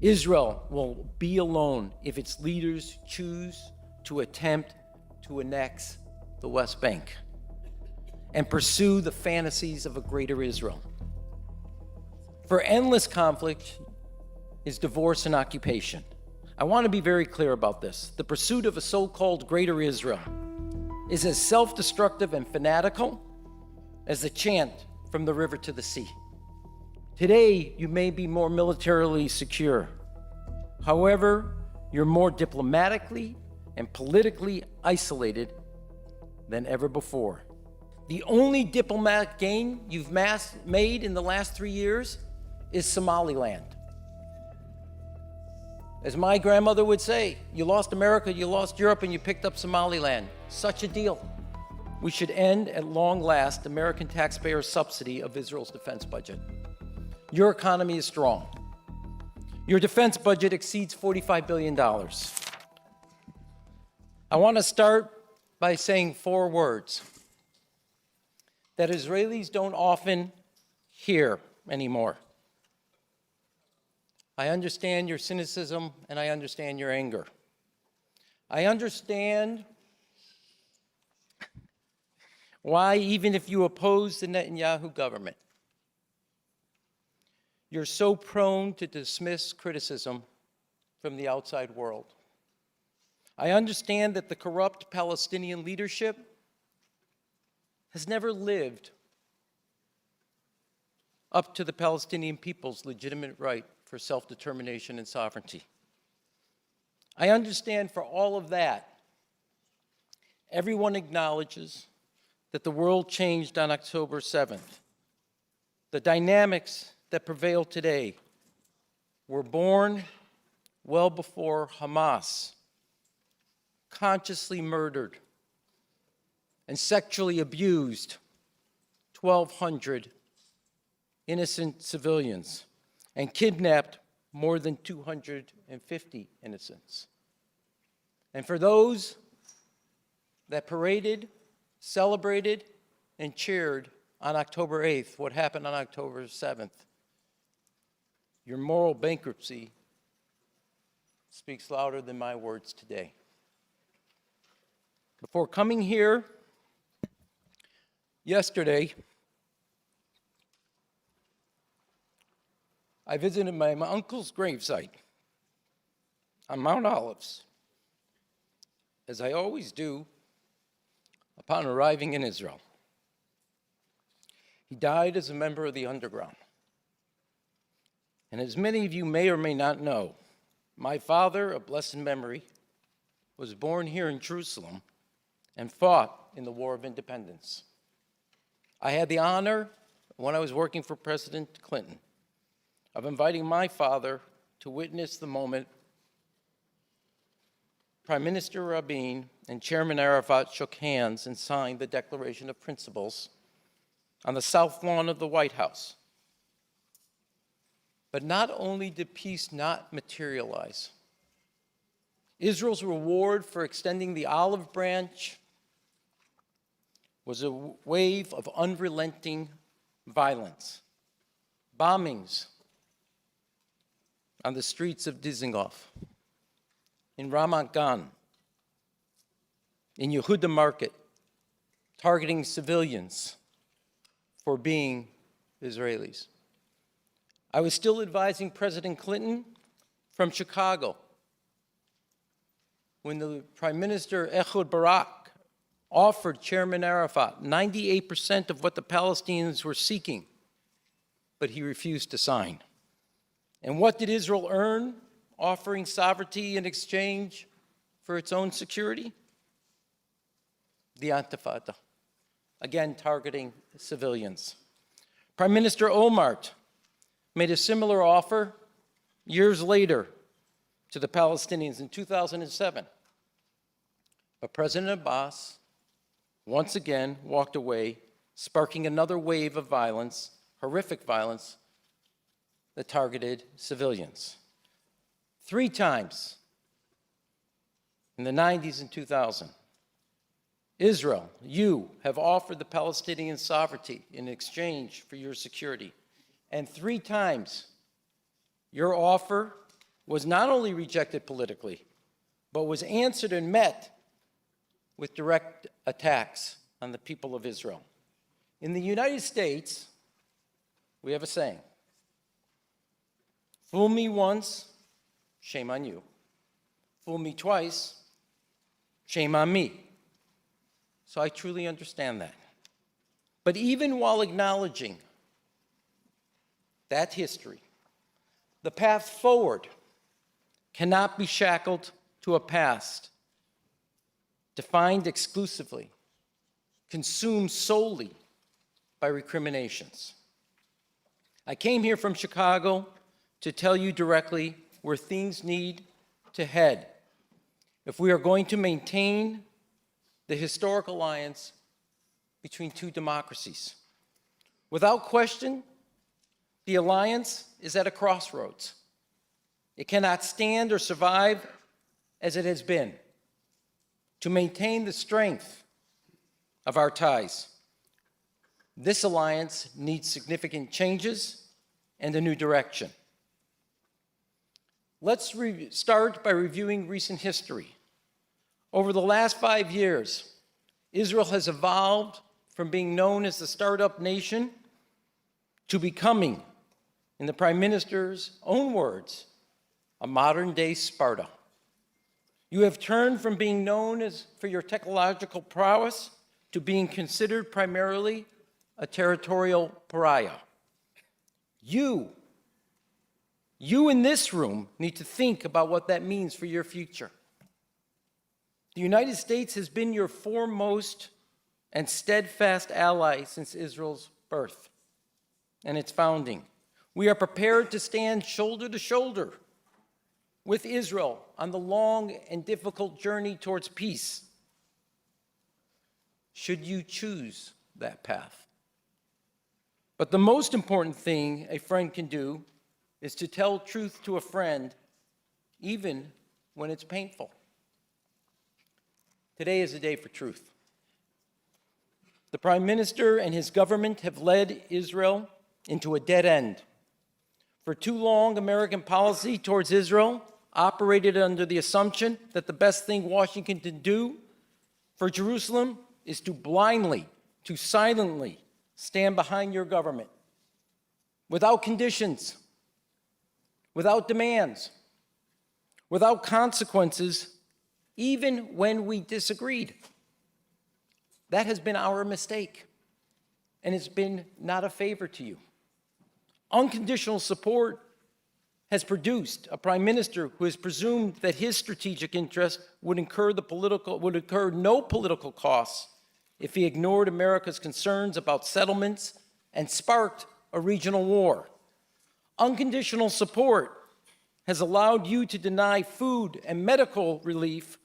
Israel will be alone if its leaders choose to attempt to annex the West Bank and pursue the fantasies of a greater Israel. For endless conflict is divorce and occupation. I want to be very clear about this. The pursuit of a so-called greater Israel is as self-destructive and fanatical as the chant from the river to the sea. Today, you may be more militarily secure. However, you're more diplomatically and politically isolated than ever before. The only diplomatic gain you've made in the last 3 years is Somaliland. As my grandmother would say, you lost America, you lost Europe, and you picked up Somaliland. Such a deal. We should end, at long last, American taxpayers' subsidy of Israel's defense budget. Your economy is strong. Your defense budget exceeds $45 billion. I want to start by saying 4 words that Israelis don't often hear anymore. I understand your cynicism and I understand your anger. I understand why, even if you oppose the Netanyahu government, you're so prone to dismiss criticism from the outside world. I understand that the corrupt Palestinian leadership has never lived up to the Palestinian people's legitimate right for self-determination and sovereignty. I understand for all of that, everyone acknowledges that the world changed on October 7th. The dynamics that prevail today were born well before Hamas consciously murdered and sexually abused 1,200 innocent civilians and kidnapped more than 250 innocents. And for those that paraded, celebrated, and cheered on October 8th, what happened on October 7th, your moral bankruptcy speaks louder than my words today. Before coming here yesterday, I visited my uncle's gravesite on Mount Olives, as I always do upon arriving in Israel. He died as a member of the underground. And as many of you may or may not know, my father, of blessed memory, was born here in Jerusalem and fought in the War of Independence. I had the honor, when I was working for President Clinton, of inviting my father to witness the moment Prime Minister Rabin and Chairman Arafat shook hands and signed the Declaration of Principles on the south lawn of the White House. But not only did peace not materialize, Israel's reward for extending the olive branch was a wave of unrelenting violence, bombings on the streets of Dizengoff, in Ramat Gan, in Yehuda Market, targeting civilians for being Israelis. I was still advising President Clinton from Chicago when the Prime Minister Ehud Barak offered Chairman Arafat 98% of what the Palestinians were seeking, but he refused to sign. And what did Israel earn offering sovereignty in exchange for its own security? The Intifada, again targeting civilians. Prime Minister Olmert made a similar offer years later to the Palestinians in 2007. But President Abbas once again walked away, sparking another wave of violence, horrific violence, that targeted civilians. 3 times in the 90s and 2000, Israel, you have offered the Palestinians sovereignty in exchange for your security. And 3 times, your offer was not only rejected politically, but was answered and met with direct attacks on the people of Israel. In the United States, we have a saying, fool me once, shame on you. Fool me twice, shame on me. So I truly understand that. But even while acknowledging that history, the path forward cannot be shackled to a past defined exclusively, consumed solely by recriminations. I came here from Chicago to tell you directly where things need to head if we are going to maintain the historic alliance between two democracies. Without question, the alliance is at a crossroads. It cannot stand or survive as it has been. To maintain the strength of our ties, this alliance needs significant changes and a new direction. Let's start by reviewing recent history. Over the last 5 years, Israel has evolved from being known as the startup nation to becoming, in the Prime Minister's own words, a modern-day Sparta. You have turned from being known for your technological prowess to being considered primarily a territorial pariah. You in this room need to think about what that means for your future. The United States has been your foremost and steadfast ally since Israel's birth and its founding. We are prepared to stand shoulder to shoulder with Israel on the long and difficult journey towards peace, should you choose that path. But the most important thing a friend can do is to tell truth to a friend, even when it's painful. Today is a day for truth. The Prime Minister and his government have led Israel into a dead end. For too long, American policy towards Israel operated under the assumption that the best thing Washington can do for Jerusalem is to blindly, to silently stand behind your government, without conditions, without demands, without consequences, even when we disagreed. That has been our mistake, and it's been not a favor to you. Unconditional support has produced a prime minister who has presumed that his strategic interest would incur no political costs if he ignored America's concerns about settlements and sparked a regional war. Unconditional support has allowed you to deny food and medical relief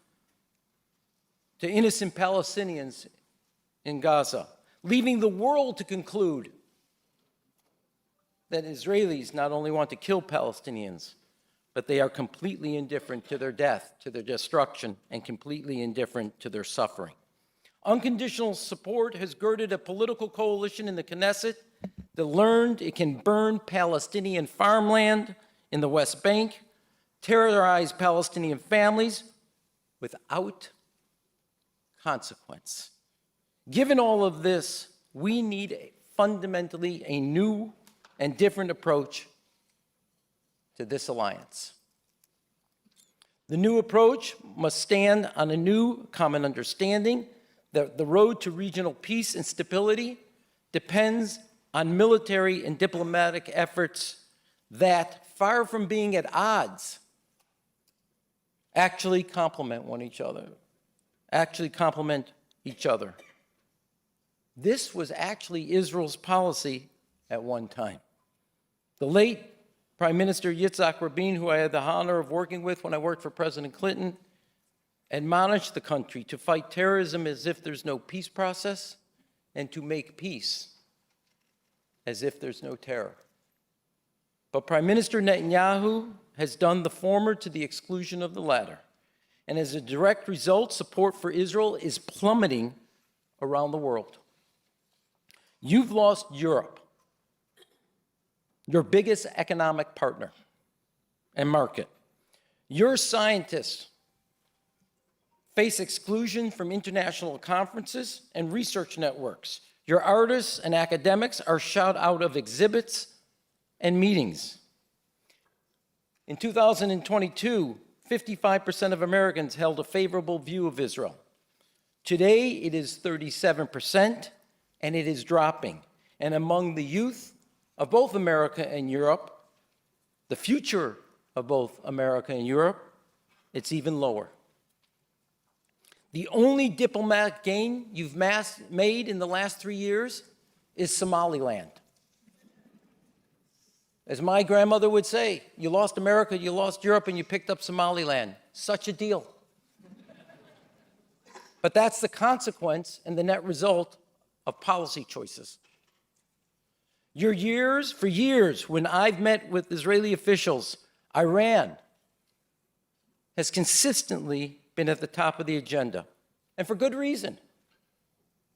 to innocent Palestinians in Gaza, leaving the world to conclude that Israelis not only want to kill Palestinians, but they are completely indifferent to their death, to their destruction, and completely indifferent to their suffering. Unconditional support has girded a political coalition in the Knesset that learned it can burn Palestinian farmland in the West Bank, terrorize Palestinian families without consequence. Given all of this, we need fundamentally a new and different approach to this alliance. The new approach must stand on a new common understanding that the road to regional peace and stability depends on military and diplomatic efforts that, far from being at odds, actually complement each other. This was actually Israel's policy at one time. The late Prime Minister Yitzhak Rabin, who I had the honor of working with when I worked for President Clinton, admonished the country to fight terrorism as if there's no peace process and to make peace as if there's no terror. But Prime Minister Netanyahu has done the former to the exclusion of the latter. And as a direct result, support for Israel is plummeting around the world. You've lost Europe, your biggest economic partner and market. Your scientists face exclusion from international conferences and research networks. Your artists and academics are shut out of exhibits and meetings. In 2022, 55% of Americans held a favorable view of Israel. Today, it is 37%, and it is dropping. And among the youth of both America and Europe, the future of both America and Europe, it's even lower. The only diplomatic gain you've made in the last 3 years is Somaliland. As my grandmother would say, you lost America, you lost Europe, and you picked up Somaliland. Such a deal. But that's the consequence and the net result of policy choices. For years, when I've met with Israeli officials, Iran has consistently been at the top of the agenda, and for good reason.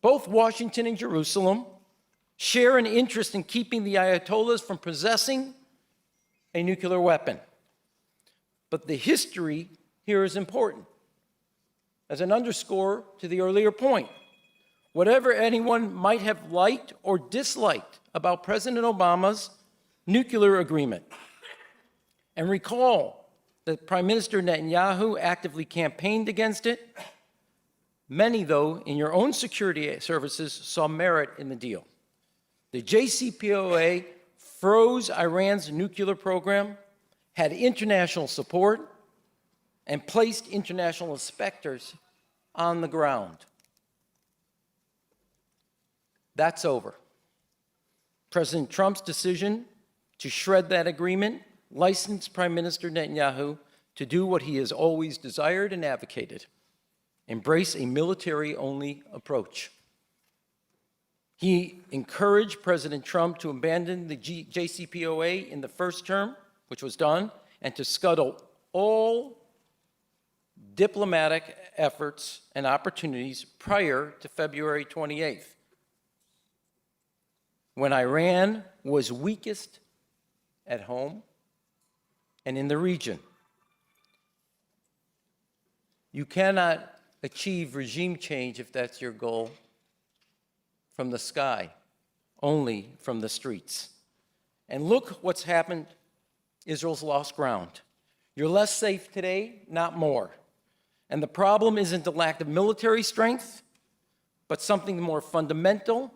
Both Washington and Jerusalem share an interest in keeping the Ayatollahs from possessing a nuclear weapon. But the history here is important. As an underscore to the earlier point, whatever anyone might have liked or disliked about President Obama's nuclear agreement, and recall that Prime Minister Netanyahu actively campaigned against it, many, though, in your own security services saw merit in the deal. The JCPOA froze Iran's nuclear program, had international support, and placed international inspectors on the ground. That's over. President Trump's decision to shred that agreement licensed Prime Minister Netanyahu to do what he has always desired and advocated: embrace a military-only approach. He encouraged President Trump to abandon the JCPOA in the first term, which was done, and to scuttle all diplomatic efforts and opportunities prior to February 28th, when Iran was weakest at home and in the region. You cannot achieve regime change, if that's your goal, from the sky, only from the streets. And look what's happened. Israel's lost ground. You're less safe today, not more. And the problem isn't the lack of military strength, but something more fundamental.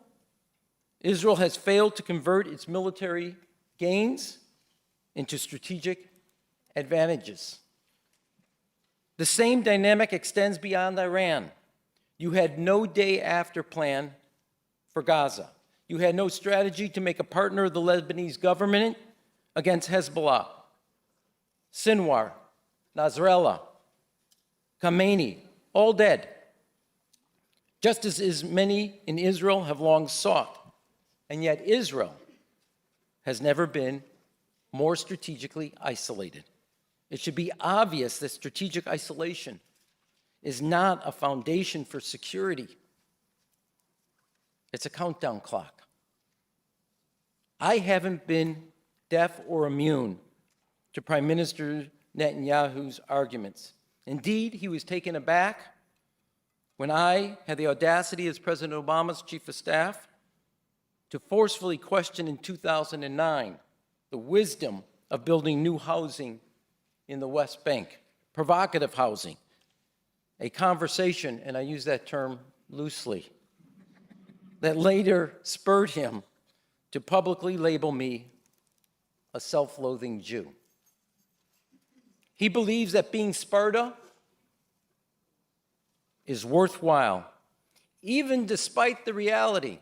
Israel has failed to convert its military gains into strategic advantages. The same dynamic extends beyond Iran. You had no day after plan for Gaza. You had no strategy to make a partner of the Lebanese government against Hezbollah, Sinwar, Nasrallah, Khamenei, all dead, just as many in Israel have long sought. And yet Israel has never been more strategically isolated. It should be obvious that strategic isolation is not a foundation for security. It's a countdown clock. I haven't been deaf or immune to Prime Minister Netanyahu's arguments. Indeed, he was taken aback when I had the audacity as President Obama's chief of staff to forcefully question in 2009 the wisdom of building new housing in the West Bank, provocative housing, a conversation, and I use that term loosely, that later spurred him to publicly label me a self-loathing Jew. He believes that being Sparta is worthwhile, even despite the reality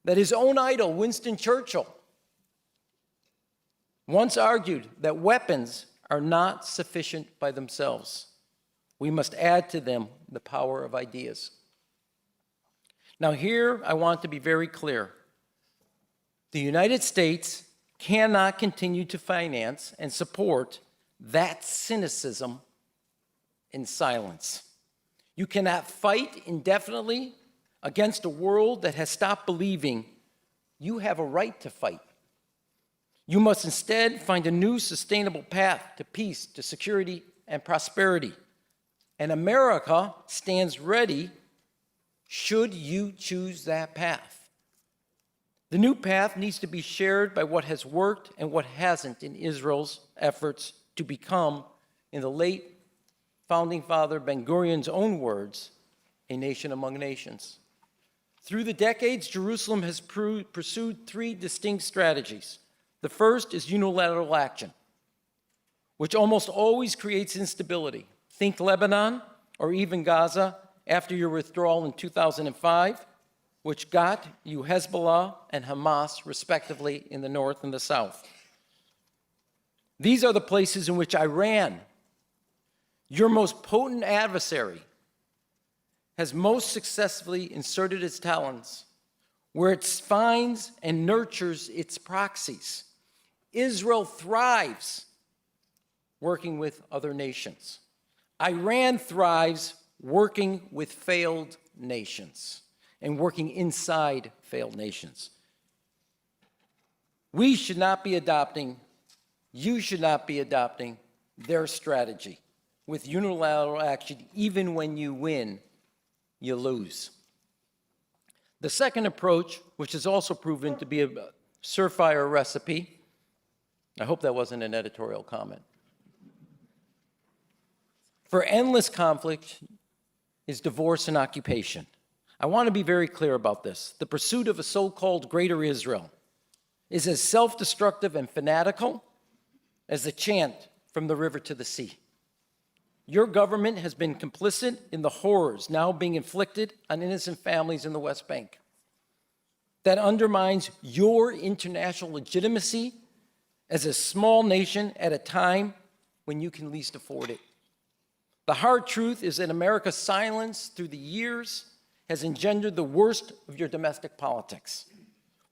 that his own idol, Winston Churchill, once argued that weapons are not sufficient by themselves. We must add to them the power of ideas. Now here, I want to be very clear. The United States cannot continue to finance and support that cynicism in silence. You cannot fight indefinitely against a world that has stopped believing you have a right to fight. You must instead find a new sustainable path to peace, to security, and prosperity. And America stands ready should you choose that path. The new path needs to be shared by what has worked and what hasn't in Israel's efforts to become, in the late founding father Ben-Gurion's own words, a nation among nations. Through the decades, Jerusalem has pursued three distinct strategies. The first is unilateral action, which almost always creates instability. Think Lebanon or even Gaza after your withdrawal in 2005, which got you Hezbollah and Hamas, respectively, in the north and the south. These are the places in which Iran, your most potent adversary, has most successfully inserted its talons, where it finds and nurtures its proxies. Israel thrives working with other nations. Iran thrives working with failed nations and working inside failed nations. We should not be adopting, you should not be adopting their strategy with unilateral action. Even when you win, you lose. The second approach, which has also proven to be a surefire recipe, I hope that wasn't an editorial comment, for endless conflict is divorce and occupation. I want to be very clear about this. The pursuit of a so-called Greater Israel is as self-destructive and fanatical as the chant from the river to the sea. Your government has been complicit in the horrors now being inflicted on innocent families in the West Bank. That undermines your international legitimacy as a small nation at a time when you can least afford it. The hard truth is that America's silence through the years has engendered the worst of your domestic politics.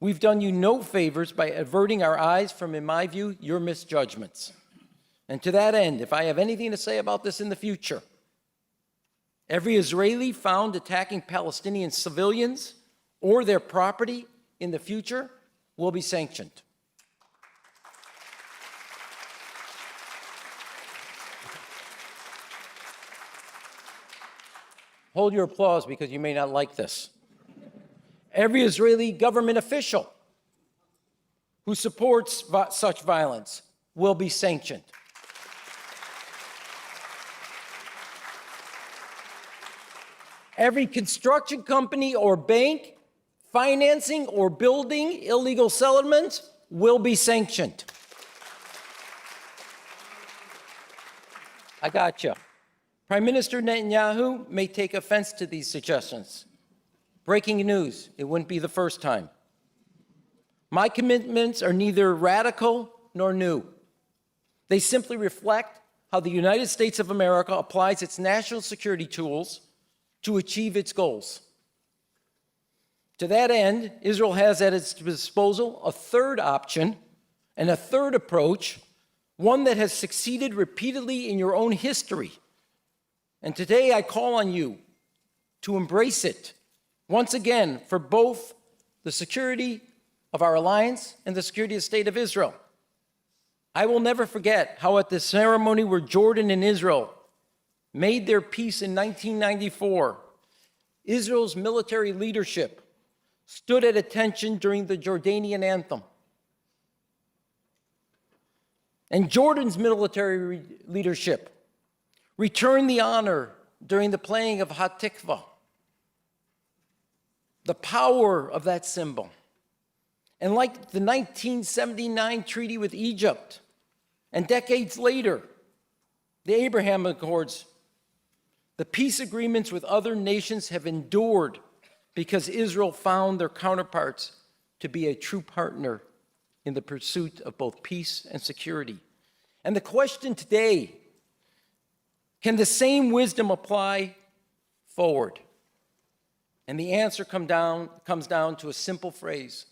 We've done you no favors by averting our eyes from, in my view, your misjudgments. And to that end, if I have anything to say about this in the future, every Israeli found attacking Palestinian civilians or their property in the future will be sanctioned. Hold your applause because you may not like this. Every Israeli government official who supports such violence will be sanctioned. Every construction company or bank financing or building illegal settlements will be sanctioned. I got you. Prime Minister Netanyahu may take offense to these suggestions. Breaking news, it wouldn't be the first time. My commitments are neither radical nor new. They simply reflect how the United States of America applies its national security tools to achieve its goals. To that end, Israel has at its disposal a third option and a third approach, one that has succeeded repeatedly in your own history. And today I call on you to embrace it, once again, for both the security of our alliance and the security of the State of Israel. I will never forget how at the ceremony where Jordan and Israel made their peace in 1994, Israel's military leadership stood at attention during the Jordanian anthem. And Jordan's military leadership returned the honor during the playing of Hatikvah. The power of that symbol. And like the 1979 treaty with Egypt, and decades later, the Abraham Accords, the peace agreements with other nations have endured because Israel found their counterparts to be a true partner in the pursuit of both peace and security. And the question today, can the same wisdom apply forward? And the answer comes down to a simple phrase: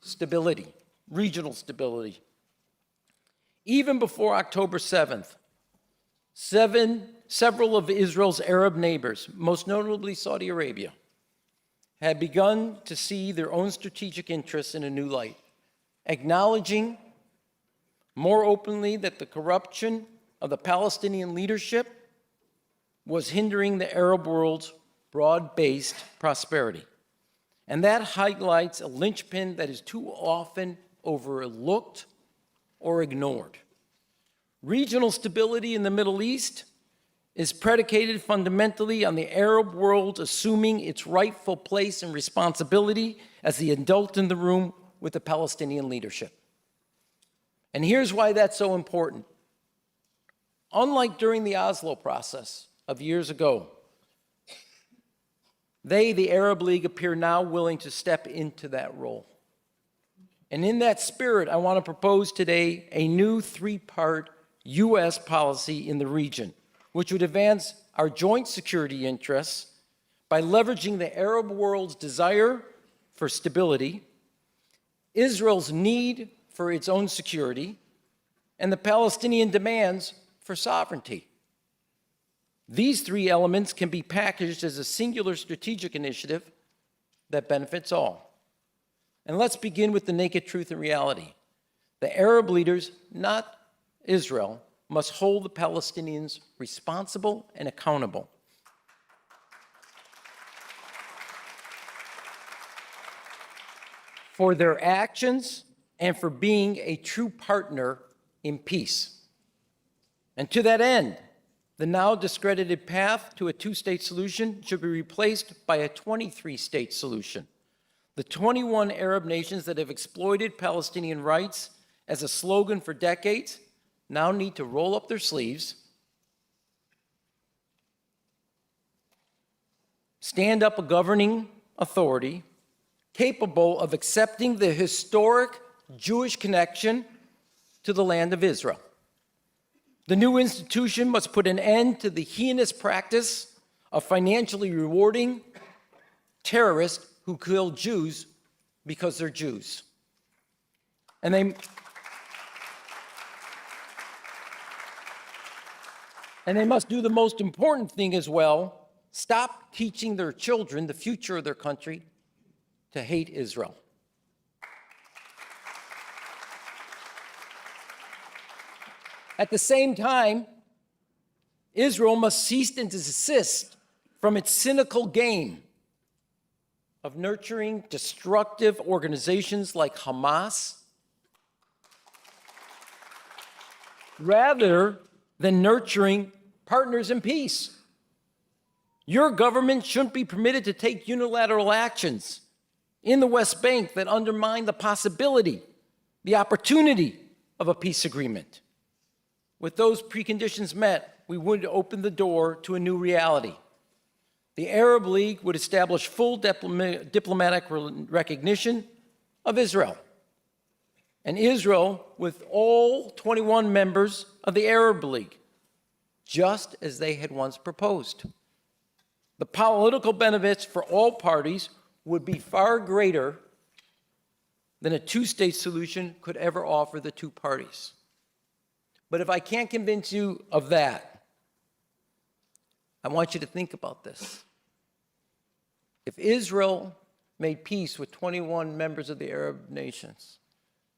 stability, regional stability. Even before October 7th, several of Israel's Arab neighbors, most notably Saudi Arabia, had begun to see their own strategic interests in a new light. acknowledging more openly that the corruption of the Palestinian leadership was hindering the Arab world's broad-based prosperity. And that highlights a linchpin that is too often overlooked or ignored. Regional stability in the Middle East is predicated fundamentally on the Arab world assuming its rightful place and responsibility as the adult in the room with the Palestinian leadership. And here's why that's so important. Unlike during the Oslo process of years ago, they, the Arab League, appear now willing to step into that role. And in that spirit, I want to propose today a new three-part U.S. policy in the region, which would advance our joint security interests by leveraging the Arab world's desire for stability, Israel's need for its own security, and the Palestinian demands for sovereignty. These three elements can be packaged as a singular strategic initiative that benefits all. And let's begin with the naked truth and reality. The Arab leaders, not Israel, must hold the Palestinians responsible and accountable. For their actions and for being a true partner in peace. And to that end, the now discredited path to a two-state solution should be replaced by a 23-state solution. The 21 Arab nations that have exploited Palestinian rights as a slogan for decades now need to roll up their sleeves, stand up a governing authority capable of accepting the historic Jewish connection to the land of Israel. The new institution must put an end to the heinous practice of financially rewarding terrorists who kill Jews because they're Jews. And they must do the most important thing as well, stop teaching their children, the future of their country, to hate Israel. At the same time, Israel must cease and desist from its cynical game of nurturing destructive organizations like Hamas, rather than nurturing partners in peace. Your government shouldn't be permitted to take unilateral actions in the West Bank that undermine the possibility, the opportunity of a peace agreement. With those preconditions met, we would open the door to a new reality. The Arab League would establish full diplomatic recognition of Israel. And Israel with all 21 members of the Arab League, just as they had once proposed. The political benefits for all parties would be far greater than a two-state solution could ever offer the two parties. But if I can't convince you of that, I want you to think about this. If Israel made peace with 21 members of the Arab nations,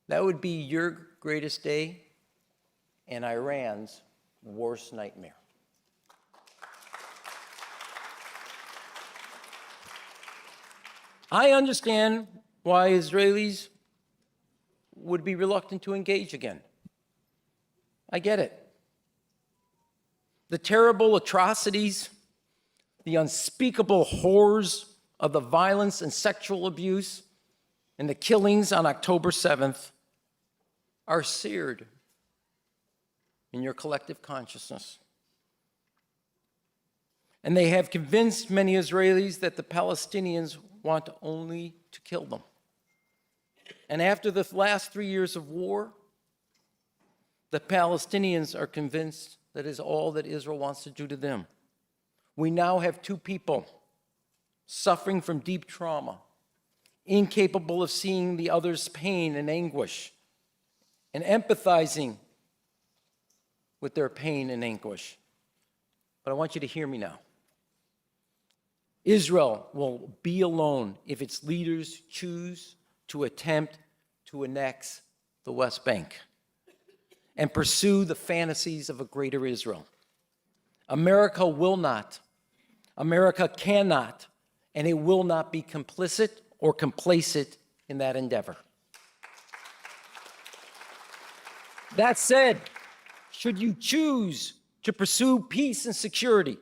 that would be your greatest day and Iran's worst nightmare. I understand why Israelis would be reluctant to engage again. I get it. The terrible atrocities, the unspeakable horrors of the violence and sexual abuse and the killings on October 7th are seared in your collective consciousness. And they have convinced many Israelis that the Palestinians want only to kill them. And after the last 3 years of war, the Palestinians are convinced that is all that Israel wants to do to them. We now have two people suffering from deep trauma, incapable of seeing the other's pain and anguish, and empathizing with their pain and anguish. But I want you to hear me now. Israel will be alone if its leaders choose to attempt to annex the West Bank and pursue the fantasies of a greater Israel. America will not, America cannot, and it will not be complicit or complacent in that endeavor. That said, should you choose to pursue peace and security,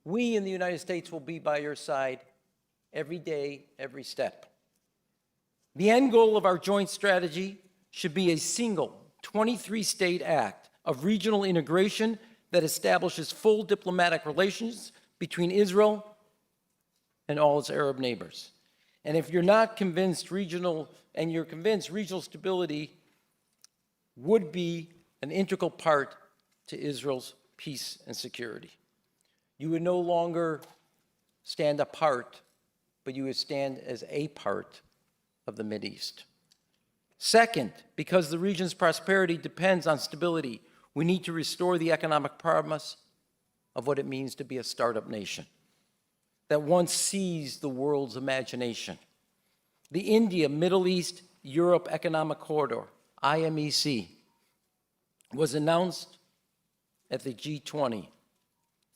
we in the United States will be by your side every day, every step. The end goal of our joint strategy should be a single 23-state act of regional integration that establishes full diplomatic relations between Israel and all its Arab neighbors. And if you're not convinced regional stability would be an integral part to Israel's peace and security. You would no longer stand apart, but you would stand as a part of the Mideast. Second, because the region's prosperity depends on stability, we need to restore the economic promise of what it means to be a startup nation that once seized the world's imagination. The India, Middle East, Europe Economic Corridor, IMEC, was announced at the G20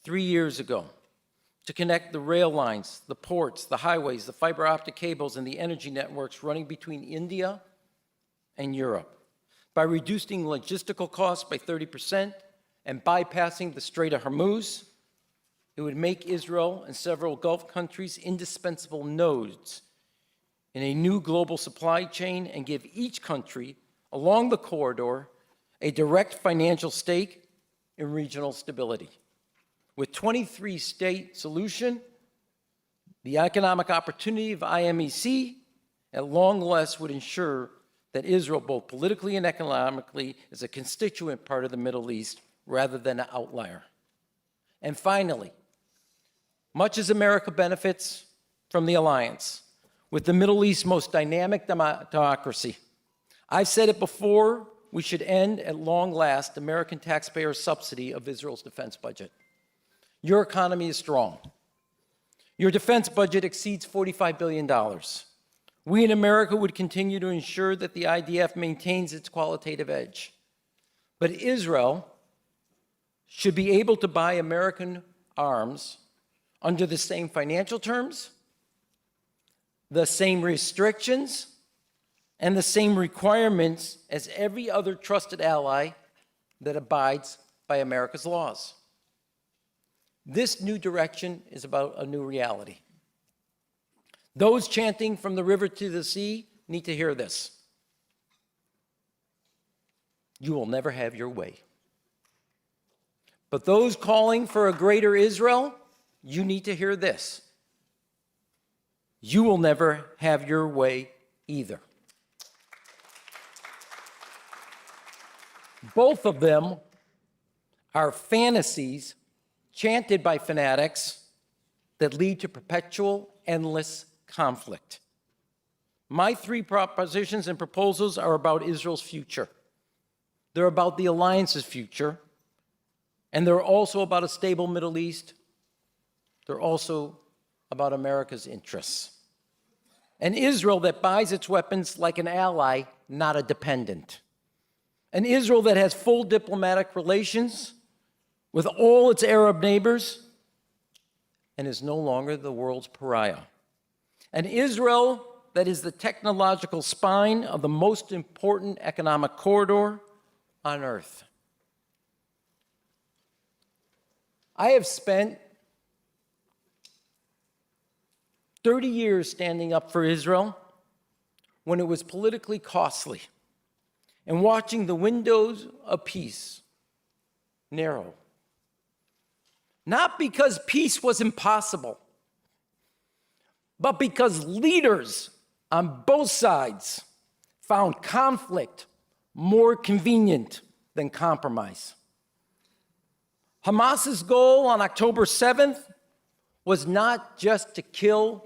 3 years ago to connect the rail lines, the ports, the highways, the fiber optic cables, and the energy networks running between India and Europe. By reducing logistical costs by 30% and bypassing the Strait of Hormuz, it would make Israel and several Gulf countries indispensable nodes in a new global supply chain and give each country along the corridor a direct financial stake in regional stability. With 23-state solution, the economic opportunity of IMEC at long last would ensure that Israel, both politically and economically, is a constituent part of the Middle East rather than an outlier. And finally, much as America benefits from the alliance with the Middle East's most dynamic democracy, I've said it before, we should end at long last American taxpayer subsidy of Israel's defense budget. Your economy is strong. Your defense budget exceeds $45 billion. We in America would continue to ensure that the IDF maintains its qualitative edge. But Israel should be able to buy American arms under the same financial terms, the same restrictions, and the same requirements as every other trusted ally that abides by America's laws. This new direction is about a new reality. Those chanting from the river to the sea need to hear this. You will never have your way. But those calling for a greater Israel, you need to hear this. You will never have your way either. Both of them are fantasies chanted by fanatics that lead to perpetual, endless conflict. My three propositions and proposals are about Israel's future. They're about the alliance's future, and they're also about a stable Middle East. They're also about America's interests. An Israel that buys its weapons like an ally, not a dependent. An Israel that has full diplomatic relations with all its Arab neighbors and is no longer the world's pariah. An Israel that is the technological spine of the most important economic corridor on earth. I have spent 30 years standing up for Israel when it was politically costly and watching the windows of peace narrow. Not because peace was impossible, but because leaders on both sides found conflict more convenient than compromise. Hamas's goal on October 7th was not just to kill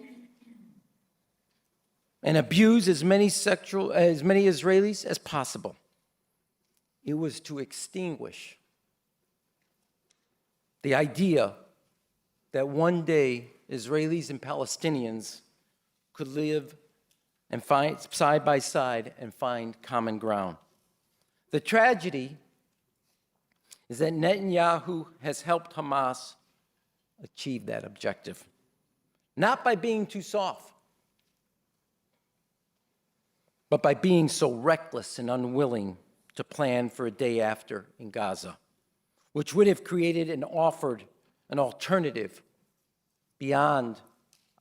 and abuse as many Israelis as possible. It was to extinguish the idea that one day Israelis and Palestinians could live and find side by side and find common ground. The tragedy is that Netanyahu has helped Hamas achieve that objective, not by being too soft, but by being so reckless and unwilling to plan for a day after in Gaza, which would have created and offered an alternative beyond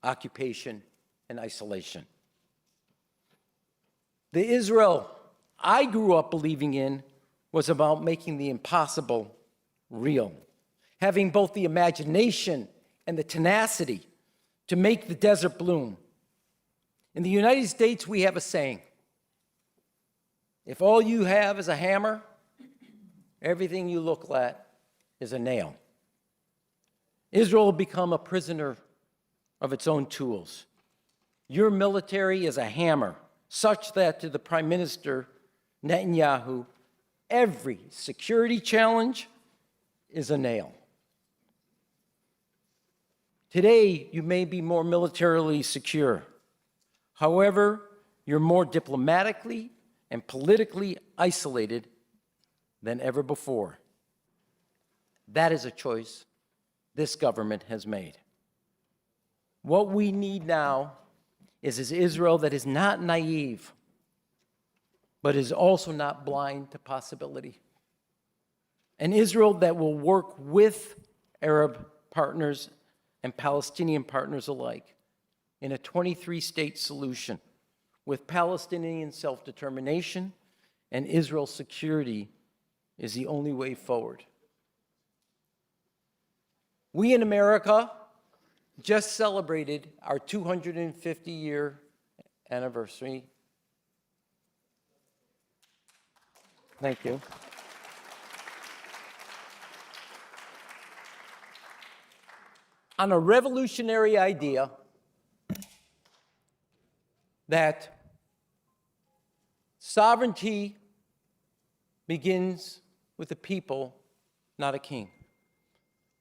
occupation and isolation. The Israel I grew up believing in was about making the impossible real, having both the imagination and the tenacity to make the desert bloom. In the United States, we have a saying: if all you have is a hammer, everything you look at is a nail. Israel will become a prisoner of its own tools. Your military is a hammer, such that to the Prime Minister Netanyahu, every security challenge is a nail. Today, you may be more militarily secure. However, you're more diplomatically and politically isolated than ever before. That is a choice this government has made. What we need now is an Israel that is not naive, but is also not blind to possibility. An Israel that will work with Arab partners and Palestinian partners alike in a 23-state solution with Palestinian self-determination and Israel's security is the only way forward. We in America just celebrated our 250-year anniversary. Thank you. On a revolutionary idea that sovereignty begins with the people, not a king.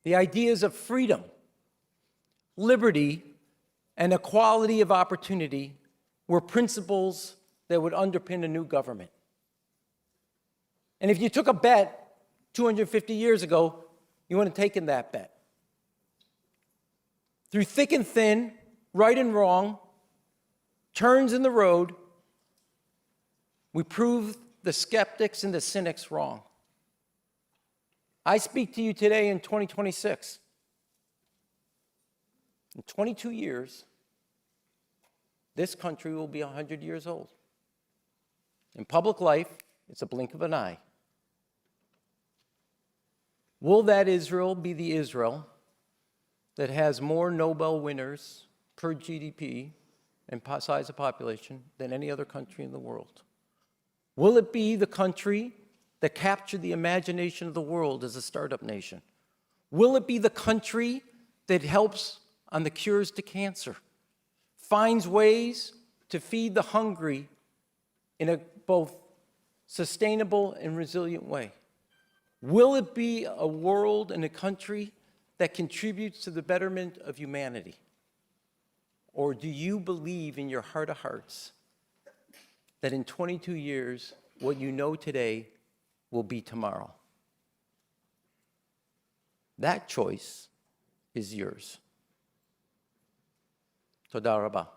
The ideas of freedom, liberty, and equality of opportunity were principles that would underpin a new government. And if you took a bet 250 years ago, you would have taken that bet. Through thick and thin, right and wrong, turns in the road, we proved the skeptics and the cynics wrong. I speak to you today in 2026. In 22 years, this country will be 100 years old. In public life, it's a blink of an eye. Will that Israel be the Israel that has more Nobel winners per GDP and size of population than any other country in the world? Will it be the country that captured the imagination of the world as a startup nation? Will it be the country that helps on the cures to cancer, finds ways to feed the hungry in a both sustainable and resilient way? Will it be a world and a country that contributes to the betterment of humanity? Or do you believe in your heart of hearts that in 22 years, what you know today will be tomorrow? That choice is yours. Toda rabah.